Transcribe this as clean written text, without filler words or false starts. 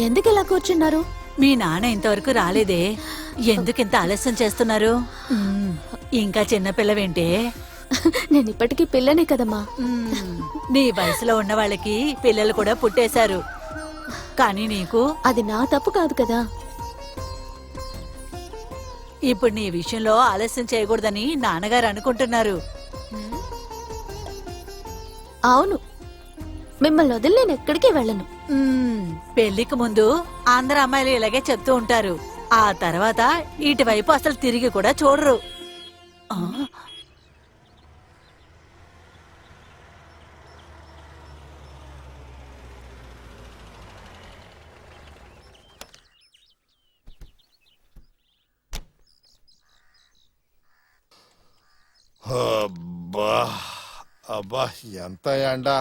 ఎందుకు ఇలా కూర్చున్నారు? మీ నాన్న ఇంతవరకు రాలేదే, ఎందుకింత ఆలస్యం చేస్తున్నారు? ఇంకా చిన్నపిల్లవేంటే? నేను ఇప్పటికీ పిల్లనే కదమ్మా. నీ వయసులో ఉన్న వాళ్ళకి పిల్లలు కూడా పుట్టేశారు, కానీ నీకు అది నా తప్పు కాదు కదా. ఇప్పుడు నీ విషయంలో ఆలస్యం చేయకూడదని నాన్నగారు అనుకుంటున్నారు. అవును, మిమ్మల్ని వదిలి నేను ఎక్కడికి వెళ్ళను. పెళ్లికి ముందు అందరు అమ్మాయిలు ఇలాగే చెప్తూ ఉంటారు, ఆ తర్వాత ఇటువైపు అసలు తిరిగి కూడా చూడరు. ఆ? అబ్బా అబ్బా ఎంత ఎండా.